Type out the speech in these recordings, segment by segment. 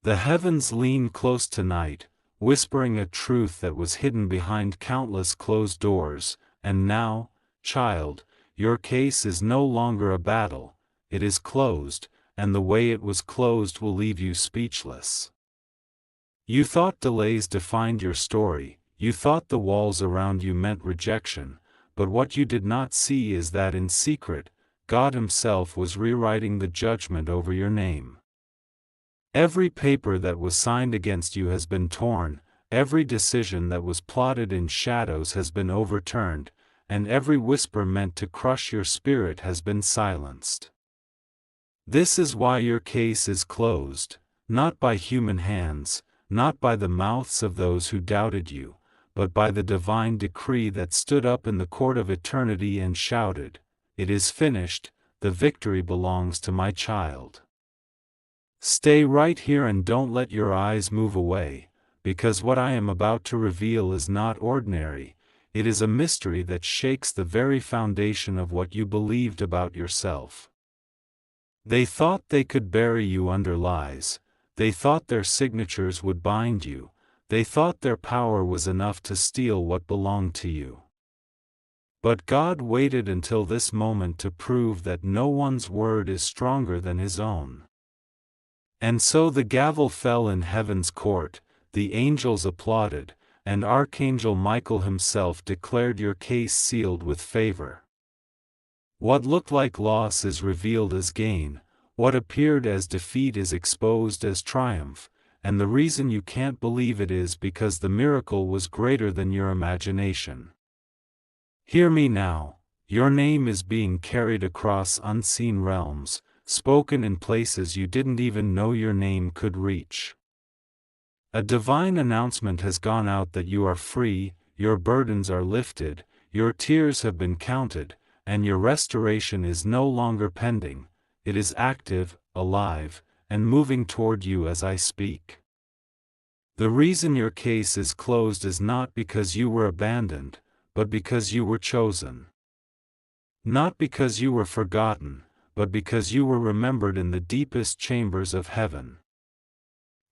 The heavens lean close tonight, whispering a truth that was hidden behind countless closed doors, and now, child, your case is no longer a battle, it is closed, and the way it was closed will leave you speechless. You thought delays defined your story, you thought the walls around you meant rejection, but what you did not see is that in secret, God Himself was rewriting the judgment over your name. Every paper that was signed against you has been torn, every decision that was plotted in shadows has been overturned, and every whisper meant to crush your spirit has been silenced. This is why your case is closed, not by human hands, not by the mouths of those who doubted you, but by the divine decree that stood up in the court of eternity and shouted, "It is finished, the victory belongs to my child." Stay right here and don't let your eyes move away, because what I am about to reveal is not ordinary, it is a mystery that shakes the very foundation of what you believed about yourself. They thought they could bury you under lies, they thought their signatures would bind you, they thought their power was enough to steal what belonged to you. But God waited until this moment to prove that no one's word is stronger than His own. And so the gavel fell in heaven's court, the angels applauded, and Archangel Michael himself declared your case sealed with favor. What looked like loss is revealed as gain, what appeared as defeat is exposed as triumph, and the reason you can't believe it is because the miracle was greater than your imagination. Hear me now, your name is being carried across unseen realms, spoken in places you didn't even know your name could reach. A divine announcement has gone out that you are free, your burdens are lifted, your tears have been counted, and your restoration is no longer pending, it is active, alive, and moving toward you as I speak. The reason your case is closed is not because you were abandoned, but because you were chosen. Not because you were forgotten, but because you were remembered in the deepest chambers of heaven.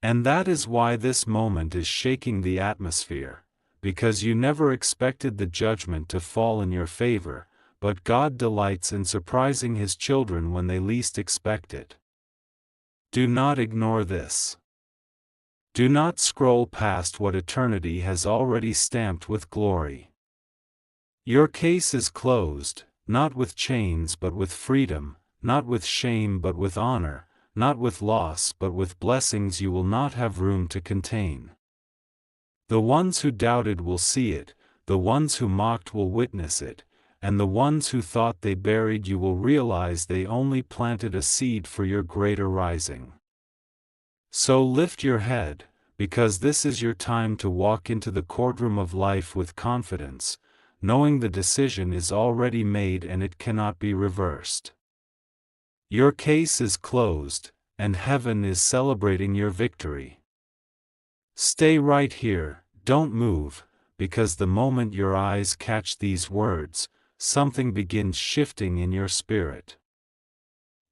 And that is why this moment is shaking the atmosphere, because you never expected the judgment to fall in your favor, but God delights in surprising His children when they least expect it. Do not ignore this. Do not scroll past what eternity has already stamped with glory. Your case is closed, not with chains but with freedom, not with shame but with honor, not with loss but with blessings you will not have room to contain. The ones who doubted will see it, the ones who mocked will witness it, and the ones who thought they buried you will realize they only planted a seed for your greater rising. So lift your head, because this is your time to walk into the courtroom of life with confidence, knowing the decision is already made and it cannot be reversed. Your case is closed, and heaven is celebrating your victory. Stay right here, don't move, because the moment your eyes catch these words, something begins shifting in your spirit.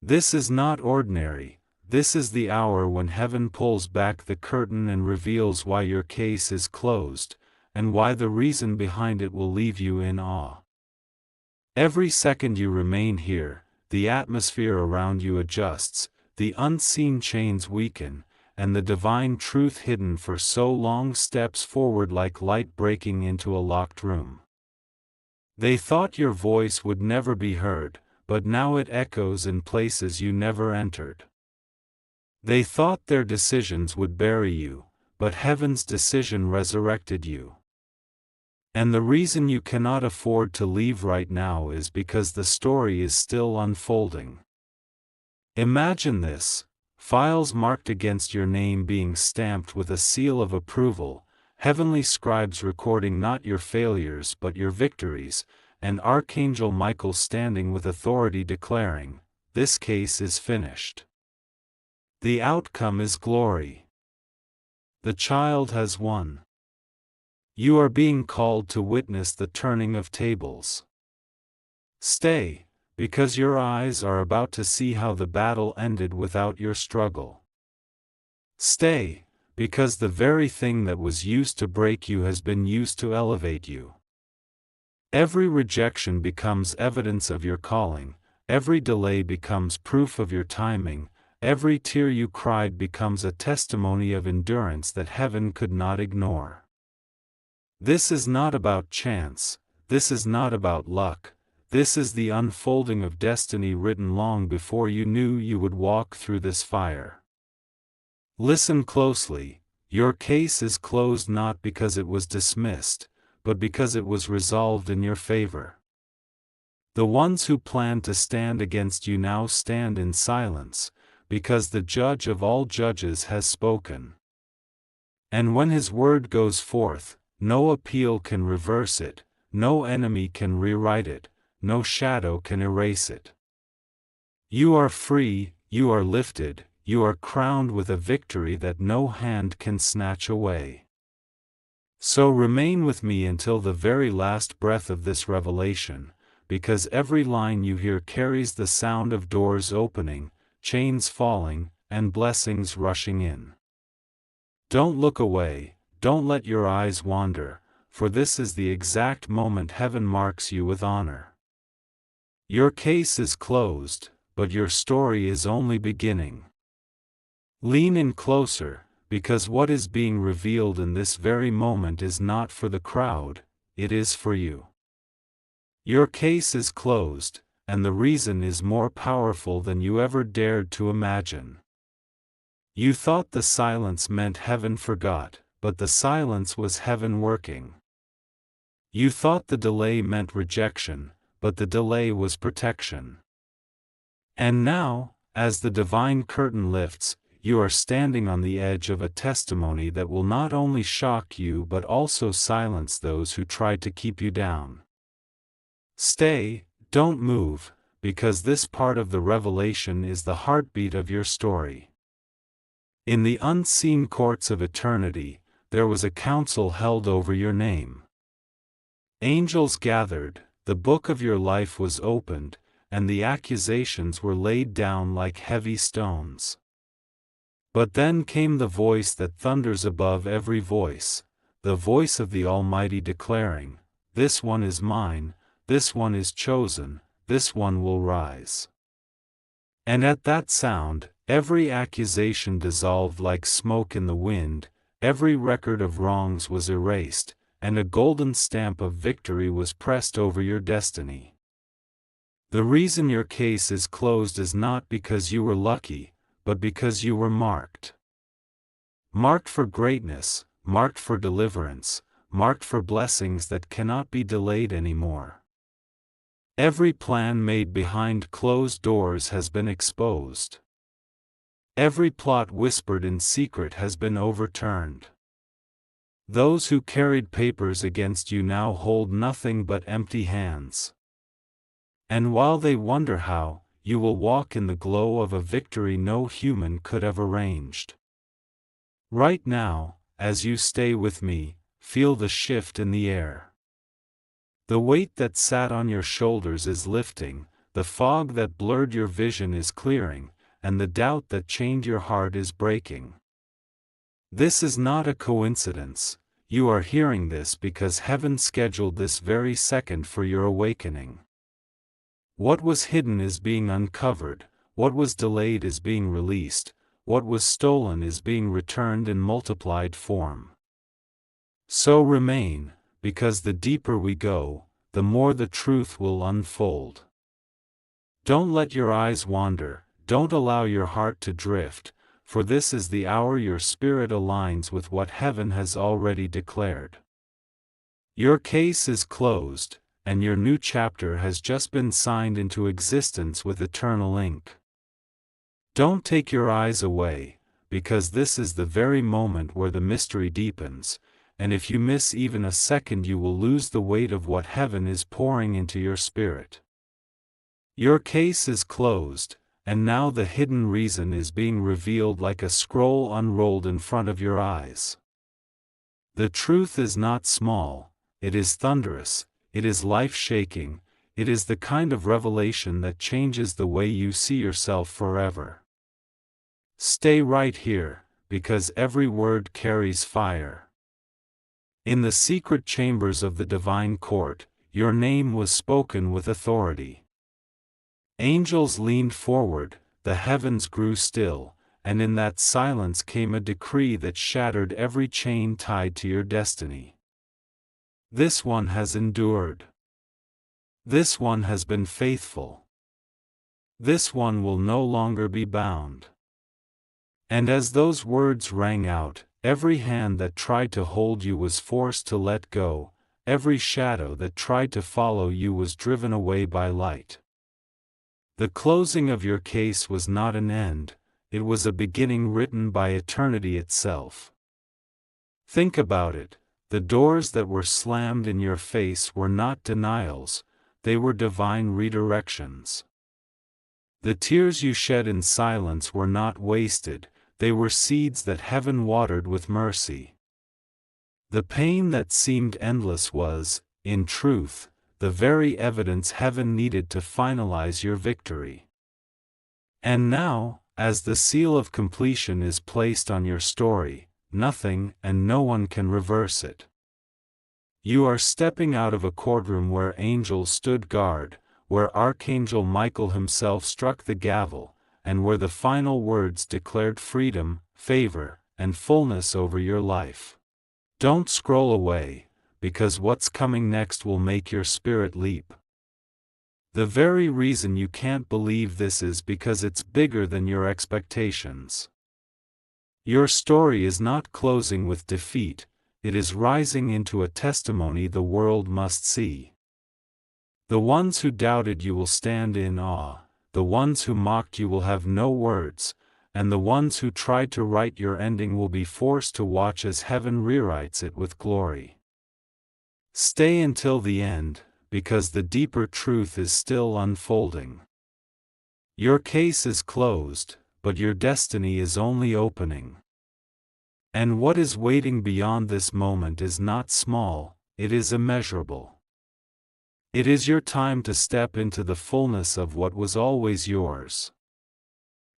This is not ordinary, this is the hour when heaven pulls back the curtain and reveals why your case is closed, and why the reason behind it will leave you in awe. Every second you remain here, the atmosphere around you adjusts, the unseen chains weaken, and the divine truth hidden for so long steps forward like light breaking into a locked room. They thought your voice would never be heard, but now it echoes in places you never entered. They thought their decisions would bury you, but heaven's decision resurrected you. And the reason you cannot afford to leave right now is because the story is still unfolding. Imagine this, files marked against your name being stamped with a seal of approval, heavenly scribes recording not your failures but your victories, and Archangel Michael standing with authority declaring, "This case is finished. The outcome is glory. The child has won. You are being called to witness the turning of tables. Stay, because your eyes are about to see how the battle ended without your struggle. Stay, because the very thing that was used to break you has been used to elevate you. Every rejection becomes evidence of your calling, every delay becomes proof of your timing, every tear you cried becomes a testimony of endurance that heaven could not ignore. This is not about chance, this is not about luck, this is the unfolding of destiny written long before you knew you would walk through this fire. Listen closely, your case is closed not because it was dismissed, but because it was resolved in your favor. The ones who planned to stand against you now stand in silence, because the Judge of all judges has spoken. And when his word goes forth, no appeal can reverse it, no enemy can rewrite it, no shadow can erase it. You are free, you are lifted, you are crowned with a victory that no hand can snatch away. So remain with me until the very last breath of this revelation, because every line you hear carries the sound of doors opening, chains falling, and blessings rushing in. Don't look away, don't let your eyes wander, for this is the exact moment heaven marks you with honor. Your case is closed, but your story is only beginning. Lean in closer, because what is being revealed in this very moment is not for the crowd, it is for you. Your case is closed, and the reason is more powerful than you ever dared to imagine. You thought the silence meant heaven forgot, but the silence was heaven working. You thought the delay meant rejection, but the delay was protection. And now, as the divine curtain lifts, you are standing on the edge of a testimony that will not only shock you but also silence those who tried to keep you down. Stay, don't move, because this part of the revelation is the heartbeat of your story. In the unseen courts of eternity, there was a council held over your name. Angels gathered, the book of your life was opened, and the accusations were laid down like heavy stones. But then came the voice that thunders above every voice, the voice of the Almighty declaring, "This one is mine, this one is chosen, this one will rise." And at that sound, every accusation dissolved like smoke in the wind, every record of wrongs was erased, and a golden stamp of victory was pressed over your destiny. The reason your case is closed is not because you were lucky, but because you were marked. Marked for greatness, marked for deliverance, marked for blessings that cannot be delayed anymore. Every plan made behind closed doors has been exposed. Every plot whispered in secret has been overturned. Those who carried papers against you now hold nothing but empty hands. And while they wonder how, you will walk in the glow of a victory no human could have arranged. Right now, as you stay with me, feel the shift in the air. The weight that sat on your shoulders is lifting, the fog that blurred your vision is clearing, and the doubt that chained your heart is breaking. This is not a coincidence, you are hearing this because heaven scheduled this very second for your awakening. What was hidden is being uncovered, what was delayed is being released, what was stolen is being returned in multiplied form. So remain, because the deeper we go, the more the truth will unfold. Don't let your eyes wander, don't allow your heart to drift, for this is the hour your spirit aligns with what heaven has already declared. Your case is closed, and your new chapter has just been signed into existence with eternal ink. Don't take your eyes away, because this is the very moment where the mystery deepens, and if you miss even a second you will lose the weight of what heaven is pouring into your spirit. Your case is closed, and now the hidden reason is being revealed like a scroll unrolled in front of your eyes. The truth is not small, it is thunderous, it is life-shaking, it is the kind of revelation that changes the way you see yourself forever. Stay right here, because every word carries fire. In the secret chambers of the divine court, your name was spoken with authority. Angels leaned forward, the heavens grew still, and in that silence came a decree that shattered every chain tied to your destiny. This one has endured. This one has been faithful. This one will no longer be bound. And as those words rang out, every hand that tried to hold you was forced to let go, every shadow that tried to follow you was driven away by light. The closing of your case was not an end, it was a beginning written by eternity itself. Think about it, the doors that were slammed in your face were not denials, they were divine redirections. The tears you shed in silence were not wasted, they were seeds that heaven watered with mercy. The pain that seemed endless was, in truth, the very evidence heaven needed to finalize your victory. And now, as the seal of completion is placed on your story, nothing and no one can reverse it. You are stepping out of a courtroom where angels stood guard, where Archangel Michael himself struck the gavel, and where the final words declared freedom, favor, and fullness over your life. Don't scroll away, because what's coming next will make your spirit leap. The very reason you can't believe this is because it's bigger than your expectations. Your story is not closing with defeat, it is rising into a testimony the world must see. The ones who doubted you will stand in awe, the ones who mocked you will have no words, and the ones who tried to write your ending will be forced to watch as heaven rewrites it with glory. Stay until the end, because the deeper truth is still unfolding. Your case is closed, but your destiny is only opening. And what is waiting beyond this moment is not small, it is immeasurable. It is your time to step into the fullness of what was always yours.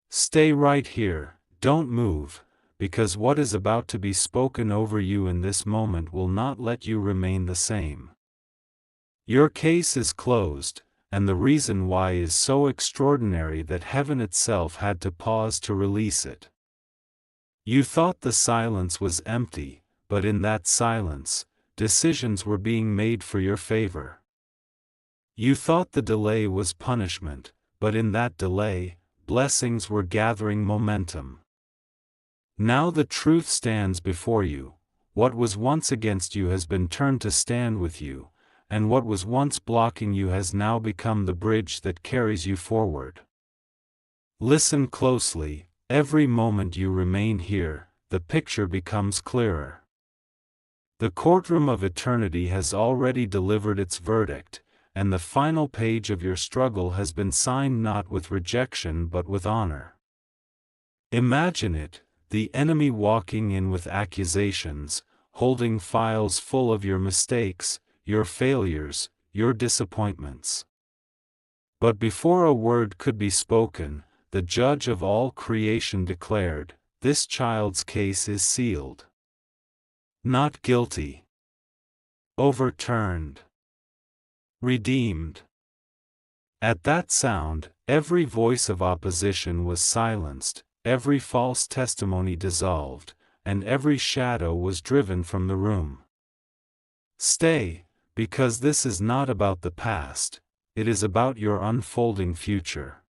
Stay right here, don't move, because what is about to be spoken over you in this moment will not let you remain the same. Your case is closed, and the reason why is so extraordinary that heaven itself had to pause to release it. You thought the silence was empty, but in that silence, decisions were being made for your favor. You thought the delay was punishment, but in that delay, blessings were gathering momentum. Now the truth stands before you, what was once against you has been turned to stand with you, and what was once blocking you has now become the bridge that carries you forward. Listen closely, every moment you remain here, the picture becomes clearer. The courtroom of eternity has already delivered its verdict, and the final page of your struggle has been signed not with rejection but with honor. Imagine it, the enemy walking in with accusations, holding files full of your mistakes, your failures, your disappointments. But before a word could be spoken, the judge of all creation declared, "This child's case is sealed. Not guilty. Overturned. Redeemed." At that sound, every voice of opposition was silenced, every false testimony dissolved, and every shadow was driven from the room. Stay, because this is not about the past, it is about your unfolding future.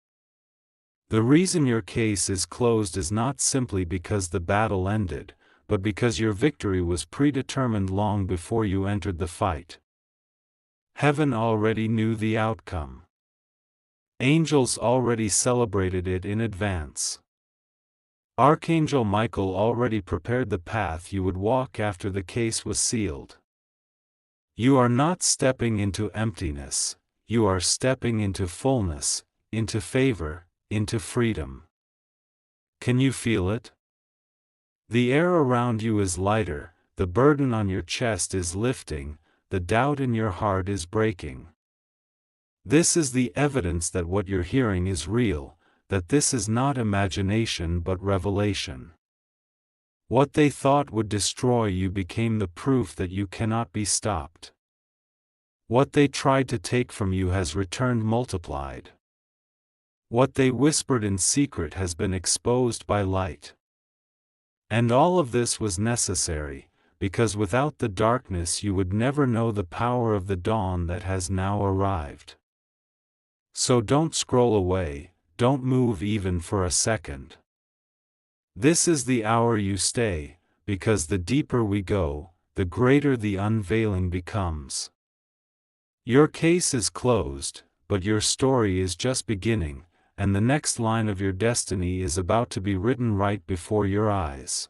The reason your case is closed is not simply because the battle ended, but because your victory was predetermined long before you entered the fight. Heaven already knew the outcome. Angels already celebrated it in advance. Archangel Michael already prepared the path you would walk after the case was sealed. You are not stepping into emptiness, you are stepping into fullness, into favor, into freedom. Can you feel it? The air around you is lighter, the burden on your chest is lifting, the doubt in your heart is breaking. This is the evidence that what you're hearing is real, that this is not imagination but revelation. What they thought would destroy you became the proof that you cannot be stopped. What they tried to take from you has returned multiplied. What they whispered in secret has been exposed by light. And all of this was necessary, because without the darkness you would never know the power of the dawn that has now arrived. So don't scroll away, don't move even for a second. This is the hour you stay, because the deeper we go, the greater the unveiling becomes. Your case is closed, but your story is just beginning, and the next line of your destiny is about to be written right before your eyes.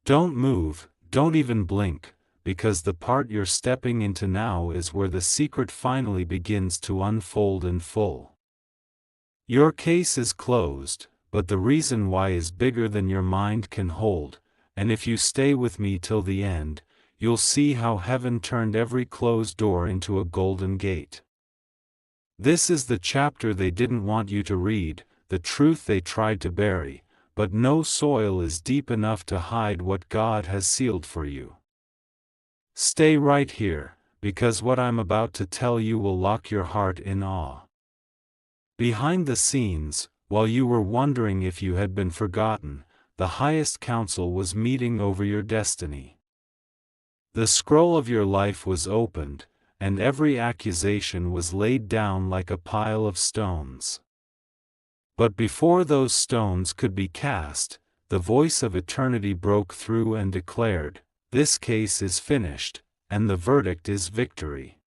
Don't move, don't even blink, because the part you're stepping into now is where the secret finally begins to unfold in full. Your case is closed, but the reason why is bigger than your mind can hold, and if you stay with me till the end, you'll see how heaven turned every closed door into a golden gate. This is the chapter they didn't want you to read, the truth they tried to bury, but no soil is deep enough to hide what God has sealed for you. Stay right here, because what I'm about to tell you will lock your heart in awe. Behind the scenes, while you were wondering if you had been forgotten, the highest council was meeting over your destiny. The scroll of your life was opened, and every accusation was laid down like a pile of stones. But before those stones could be cast, the voice of eternity broke through and declared, "This case is finished, and the verdict is victory."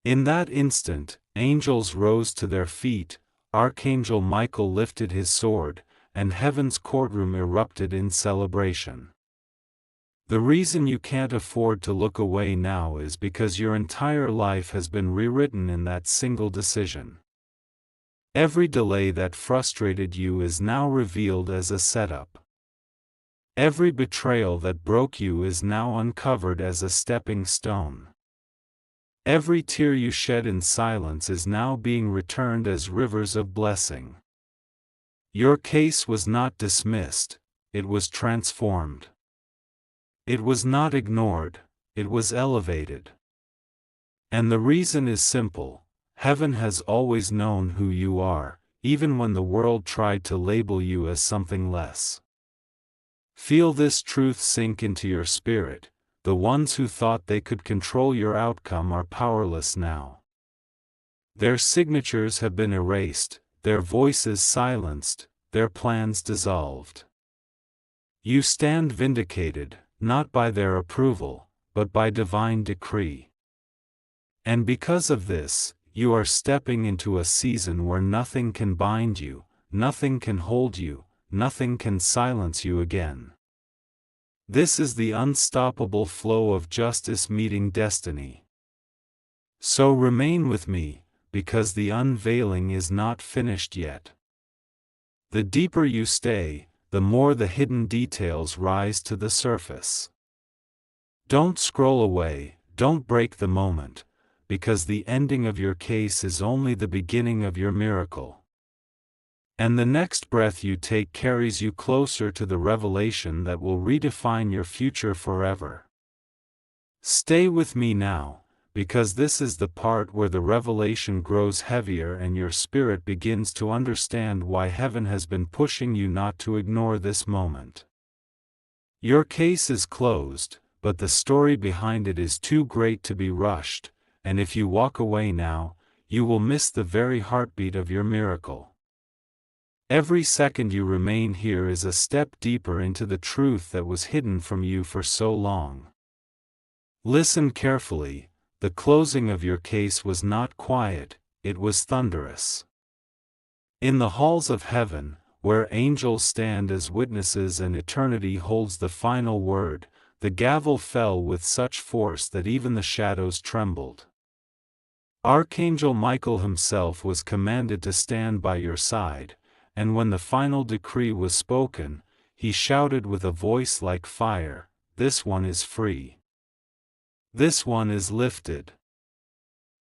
In that instant, angels rose to their feet, Archangel Michael lifted his sword, and heaven's courtroom erupted in celebration. The reason you can't afford to look away now is because your entire life has been rewritten in that single decision. Every delay that frustrated you is now revealed as a setup. Every betrayal that broke you is now uncovered as a stepping stone. Every tear you shed in silence is now being returned as rivers of blessing. Your case was not dismissed, it was transformed. It was not ignored, it was elevated. And the reason is simple: heaven has always known who you are, even when the world tried to label you as something less. Feel this truth sink into your spirit. The ones who thought they could control your outcome are powerless now. Their signatures have been erased, their voices silenced, their plans dissolved. You stand vindicated, not by their approval, but by divine decree. And because of this, you are stepping into a season where nothing can bind you, nothing can hold you, nothing can silence you again. This is the unstoppable flow of justice meeting destiny. So remain with me, because the unveiling is not finished yet. The deeper you stay, the more the hidden details rise to the surface. Don't scroll away, don't break the moment, because the ending of your case is only the beginning of your miracle. And the next breath you take carries you closer to the revelation that will redefine your future forever. Stay with me now, because this is the part where the revelation grows heavier and your spirit begins to understand why heaven has been pushing you not to ignore this moment. Your case is closed, but the story behind it is too great to be rushed, and if you walk away now, you will miss the very heartbeat of your miracle. Every second you remain here is a step deeper into the truth that was hidden from you for so long. Listen carefully, the closing of your case was not quiet, it was thunderous. In the halls of heaven, where angels stand as witnesses and eternity holds the final word, the gavel fell with such force that even the shadows trembled. Archangel Michael himself was commanded to stand by your side, and when the final decree was spoken, he shouted with a voice like fire, "This one is free. This one is lifted.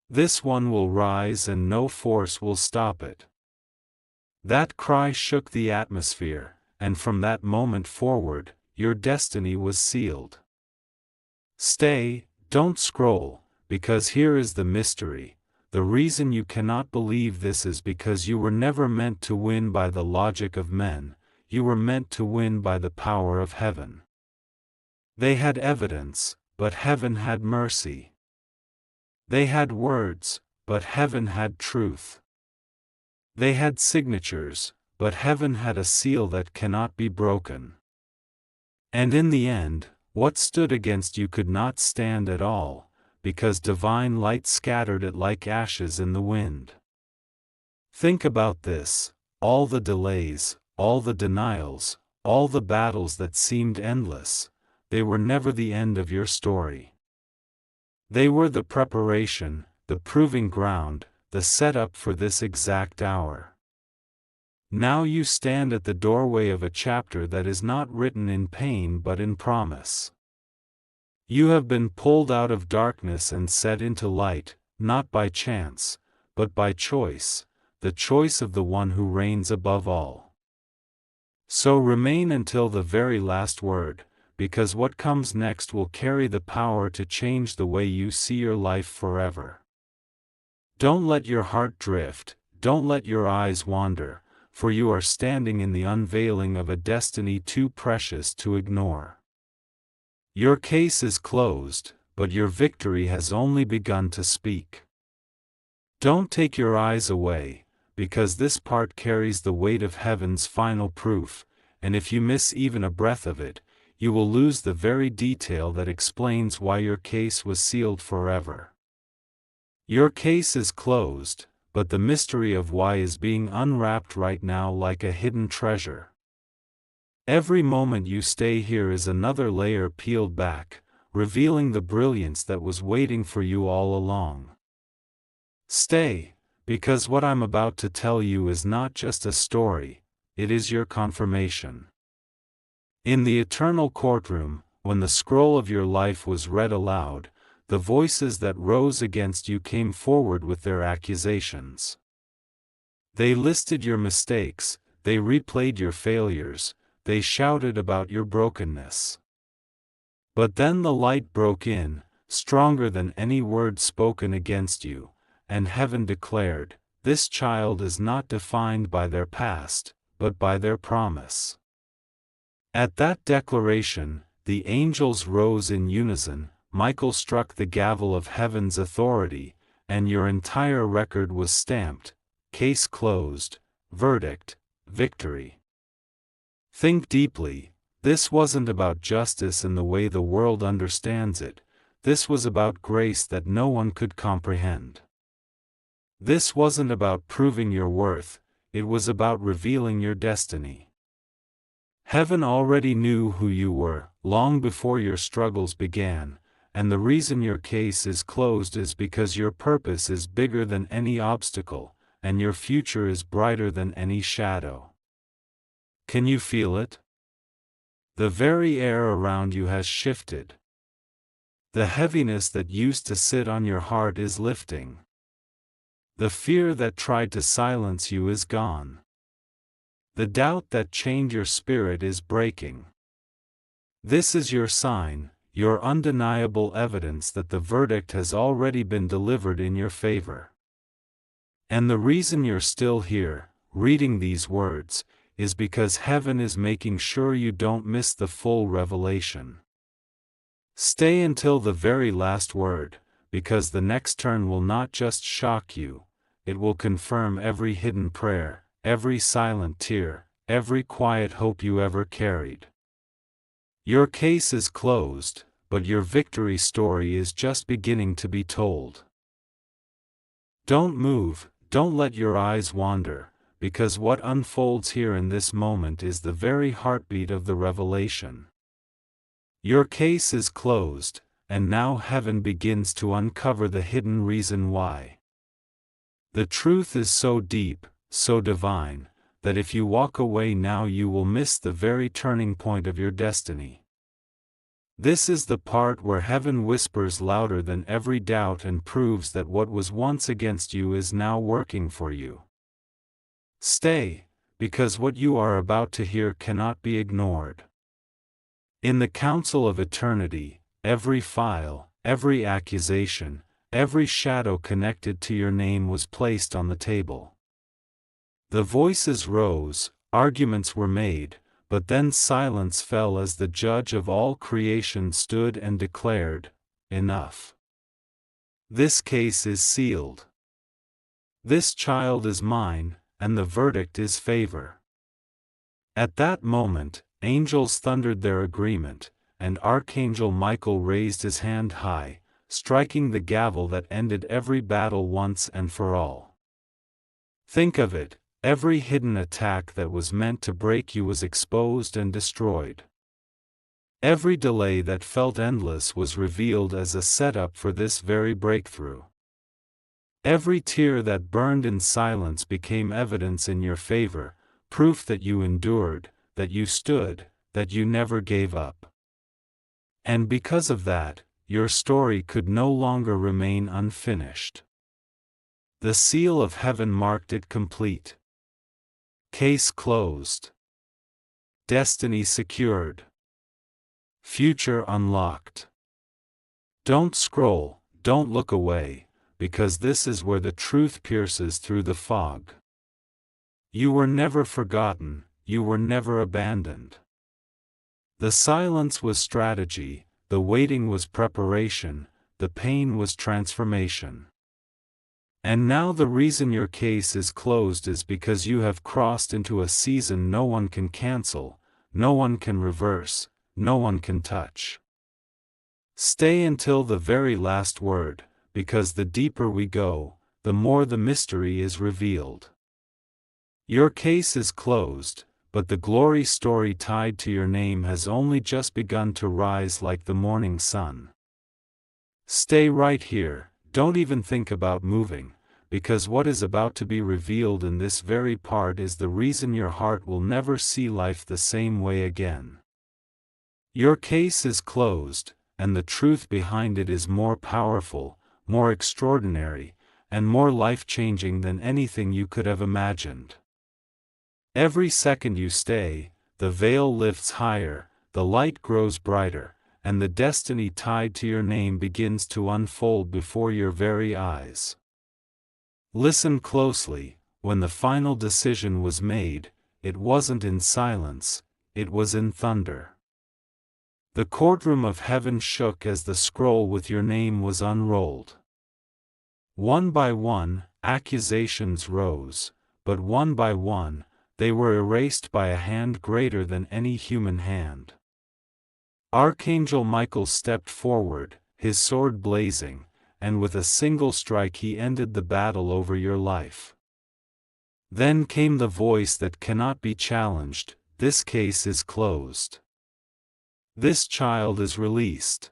This one will rise and no force will stop it." That cry shook the atmosphere, and from that moment forward, your destiny was sealed. Stay, don't scroll, because here is the mystery. The reason you cannot believe this is because you were never meant to win by the logic of men, you were meant to win by the power of heaven. They had evidence, but heaven had mercy. They had words, but heaven had truth. They had signatures, but heaven had a seal that cannot be broken. And in the end, what stood against you could not stand at all, because divine light scattered it like ashes in the wind. Think about this: all the delays, all the denials, all the battles that seemed endless, they were never the end of your story. They were the preparation, the proving ground, the setup for this exact hour. Now you stand at the doorway of a chapter that is not written in pain but in promise. You have been pulled out of darkness and set into light, not by chance, but by choice, the choice of the one who reigns above all. So remain until the very last word, because what comes next will carry the power to change the way you see your life forever. Don't let your heart drift, don't let your eyes wander, for you are standing in the unveiling of a destiny too precious to ignore. Your case is closed, but your victory has only begun to speak. Don't take your eyes away, because this part carries the weight of heaven's final proof, and if you miss even a breath of it, you will lose the very detail that explains why your case was sealed forever. Your case is closed, but the mystery of why is being unwrapped right now like a hidden treasure. Every moment you stay here is another layer peeled back, revealing the brilliance that was waiting for you all along. Stay, because what I'm about to tell you is not just a story, it is your confirmation. In the eternal courtroom, when the scroll of your life was read aloud, the voices that rose against you came forward with their accusations. They listed your mistakes, they replayed your failures, they shouted about your brokenness. But then the light broke in, stronger than any word spoken against you, and heaven declared, "This child is not defined by their past, but by their promise." At that declaration, the angels rose in unison, Michael struck the gavel of heaven's authority, and your entire record was stamped: case closed, verdict, victory. Think deeply. This wasn't about justice in the way the world understands it, this was about grace that no one could comprehend. This wasn't about proving your worth, it was about revealing your destiny. Heaven already knew who you were, long before your struggles began, and the reason your case is closed is because your purpose is bigger than any obstacle, and your future is brighter than any shadow. Can you feel it? The very air around you has shifted. The heaviness that used to sit on your heart is lifting. The fear that tried to silence you is gone. The doubt that chained your spirit is breaking. This is your sign, your undeniable evidence that the verdict has already been delivered in your favor. And the reason you're still here, reading these words, is because heaven is making sure you don't miss the full revelation. Stay until the very last word, because the next turn will not just shock you, it will confirm every hidden prayer, every silent tear, every quiet hope you ever carried. Your case is closed, but your victory story is just beginning to be told. Don't move, don't let your eyes wander, because what unfolds here in this moment is the very heartbeat of the revelation. Your case is closed, and now heaven begins to uncover the hidden reason why. The truth is so deep, so divine, that if you walk away now you will miss the very turning point of your destiny. This is the part where heaven whispers louder than every doubt and proves that what was once against you is now working for you. Stay, because what you are about to hear cannot be ignored. In the council of eternity, every file, every accusation, every shadow connected to your name was placed on the table. The voices rose, arguments were made, but then silence fell as the judge of all creation stood and declared, "Enough. This case is sealed. This child is mine, and the verdict is favor." At that moment, angels thundered their agreement, and Archangel Michael raised his hand high, striking the gavel that ended every battle once and for all. Think of it, every hidden attack that was meant to break you was exposed and destroyed. Every delay that felt endless was revealed as a setup for this very breakthrough. Every tear that burned in silence became evidence in your favor, proof that you endured, that you stood, that you never gave up. And because of that, your story could no longer remain unfinished. The seal of heaven marked it complete. Case closed. Destiny secured. Future unlocked. Don't scroll, don't look away, because this is where the truth pierces through the fog. You were never forgotten, you were never abandoned. The silence was strategy, the waiting was preparation, the pain was transformation. And now the reason your case is closed is because you have crossed into a season no one can cancel, no one can reverse, no one can touch. Stay until the very last word, because the deeper we go, the more the mystery is revealed. Your case is closed, but the glory story tied to your name has only just begun to rise like the morning sun. Stay right here, don't even think about moving, because what is about to be revealed in this very part is the reason your heart will never see life the same way again. Your case is closed, and the truth behind it is more powerful, more extraordinary, and more life-changing than anything you could have imagined. Every second you stay, the veil lifts higher, the light grows brighter, and the destiny tied to your name begins to unfold before your very eyes. Listen closely, when the final decision was made, it wasn't in silence, it was in thunder. The courtroom of heaven shook as the scroll with your name was unrolled. One by one, accusations rose, but one by one, they were erased by a hand greater than any human hand. Archangel Michael stepped forward, his sword blazing, and with a single strike he ended the battle over your life. Then came the voice that cannot be challenged, "This case is closed. This child is released.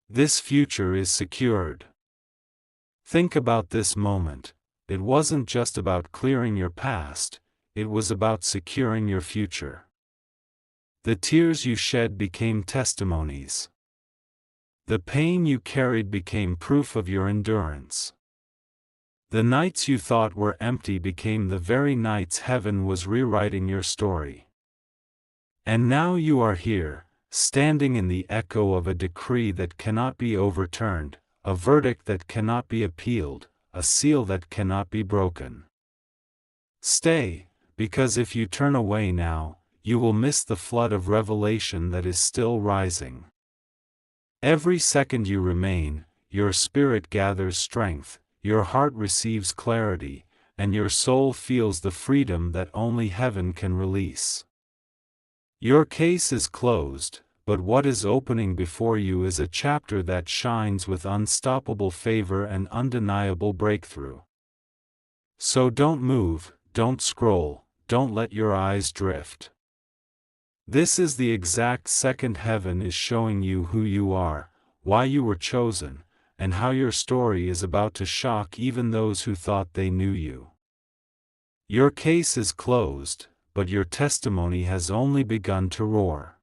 This future is secured." Think about this moment, it wasn't just about clearing your past, it was about securing your future. The tears you shed became testimonies. The pain you carried became proof of your endurance. The nights you thought were empty became the very nights heaven was rewriting your story. And now you are here, standing in the echo of a decree that cannot be overturned, a verdict that cannot be appealed, a seal that cannot be broken. Stay, because if you turn away now, you will miss the flood of revelation that is still rising. Every second you remain, your spirit gathers strength, your heart receives clarity, and your soul feels the freedom that only heaven can release. Your case is closed, but what is opening before you is a chapter that shines with unstoppable favor and undeniable breakthrough. So don't move, don't scroll, don't let your eyes drift. This is the exact second heaven is showing you who you are, why you were chosen, and how your story is about to shock even those who thought they knew you. Your case is closed, but your testimony has only begun to roar.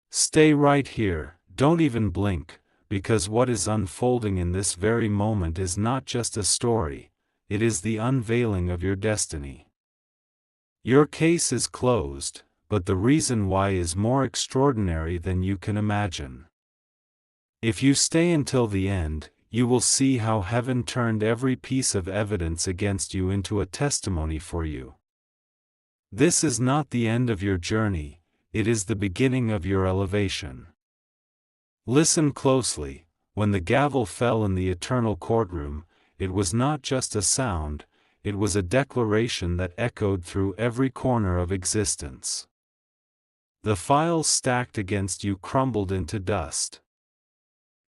Stay right here, don't even blink, because what is unfolding in this very moment is not just a story, it is the unveiling of your destiny. Your case is closed, but the reason why is more extraordinary than you can imagine. If you stay until the end, you will see how heaven turned every piece of evidence against you into a testimony for you. This is not the end of your journey, it is the beginning of your elevation. Listen closely. When the gavel fell in the eternal courtroom, it was not just a sound, it was a declaration that echoed through every corner of existence. The files stacked against you crumbled into dust.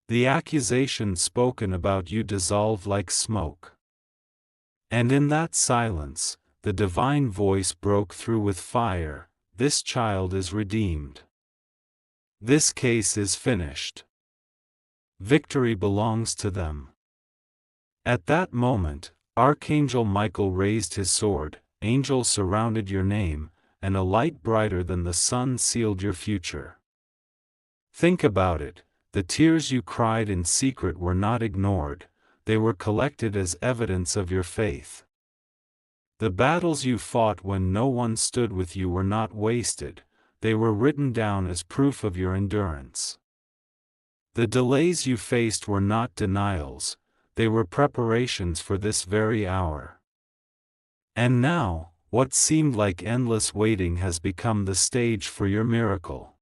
The accusations spoken about you dissolved like smoke. And in that silence, the divine voice broke through with fire: this child is redeemed. This case is finished. Victory belongs to them. At that moment, Archangel Michael raised his sword, angels surrounded your name, and a light brighter than the sun sealed your future. Think about it, the tears you cried in secret were not ignored, they were collected as evidence of your faith. The battles you fought when no one stood with you were not wasted, they were written down as proof of your endurance. The delays you faced were not denials, they were preparations for this very hour. And now, what seemed like endless waiting has become the stage for your miracle.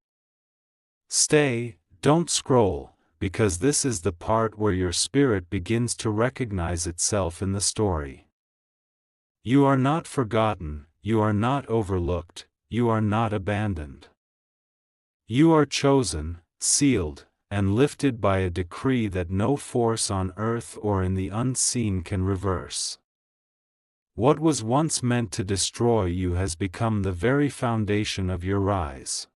Stay, don't scroll, because this is the part where your spirit begins to recognize itself in the story. You are not forgotten, you are not overlooked, you are not abandoned. You are chosen, sealed, and lifted by a decree that no force on earth or in the unseen can reverse. What was once meant to destroy you has become the very foundation of your rise.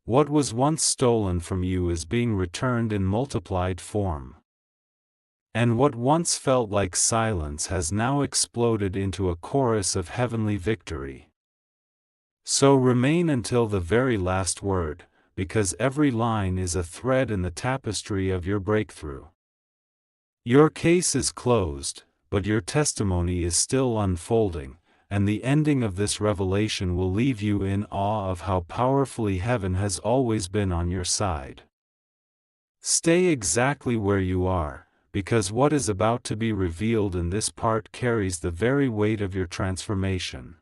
What was once stolen from you is being returned in multiplied form. And what once felt like silence has now exploded into a chorus of heavenly victory. So remain until the very last word, because every line is a thread in the tapestry of your breakthrough. Your case is closed, but your testimony is still unfolding, and the ending of this revelation will leave you in awe of how powerfully heaven has always been on your side. Stay exactly where you are, because what is about to be revealed in this part carries the very weight of your transformation.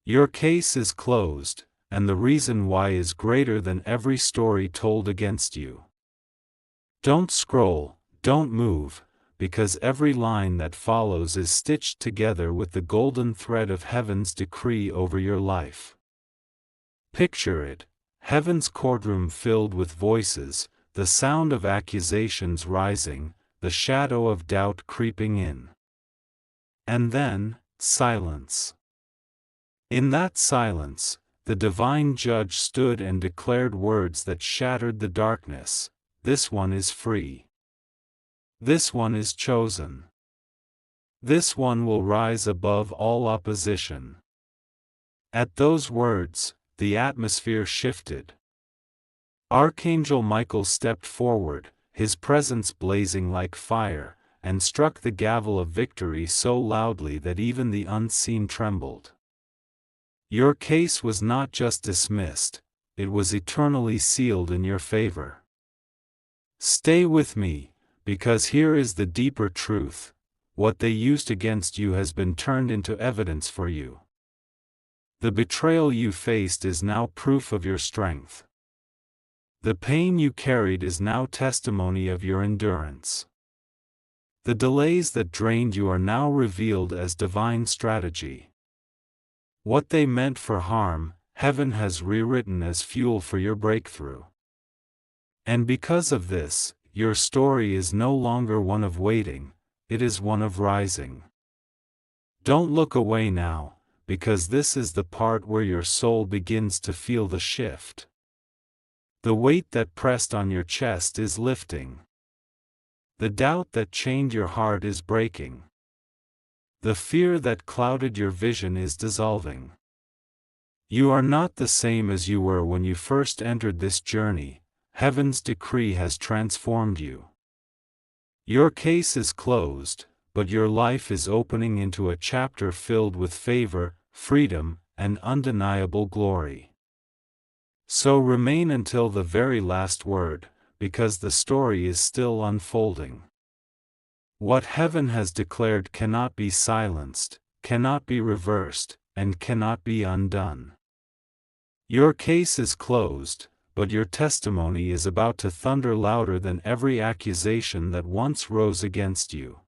Your case is closed, and the reason why is greater than every story told against you. Don't scroll, don't move, because every line that follows is stitched together with the golden thread of heaven's decree over your life. Picture it, heaven's courtroom filled with voices, the sound of accusations rising, the shadow of doubt creeping in. And then, silence. In that silence, the divine judge stood and declared words that shattered the darkness: this one is free. This one is chosen. This one will rise above all opposition. At those words, the atmosphere shifted. Archangel Michael stepped forward, his presence blazing like fire, and struck the gavel of victory so loudly that even the unseen trembled. Your case was not just dismissed, it was eternally sealed in your favor. Stay with me, because here is the deeper truth: what they used against you has been turned into evidence for you. The betrayal you faced is now proof of your strength. The pain you carried is now testimony of your endurance. The delays that drained you are now revealed as divine strategy. What they meant for harm, heaven has rewritten as fuel for your breakthrough. And because of this, your story is no longer one of waiting, it is one of rising. Don't look away now, because this is the part where your soul begins to feel the shift. The weight that pressed on your chest is lifting. The doubt that chained your heart is breaking. The fear that clouded your vision is dissolving. You are not the same as you were when you first entered this journey. Heaven's decree has transformed you. Your case is closed, but your life is opening into a chapter filled with favor, freedom, and undeniable glory. So remain until the very last word, because the story is still unfolding. What heaven has declared cannot be silenced, cannot be reversed, and cannot be undone. Your case is closed, but your testimony is about to thunder louder than every accusation that once rose against you.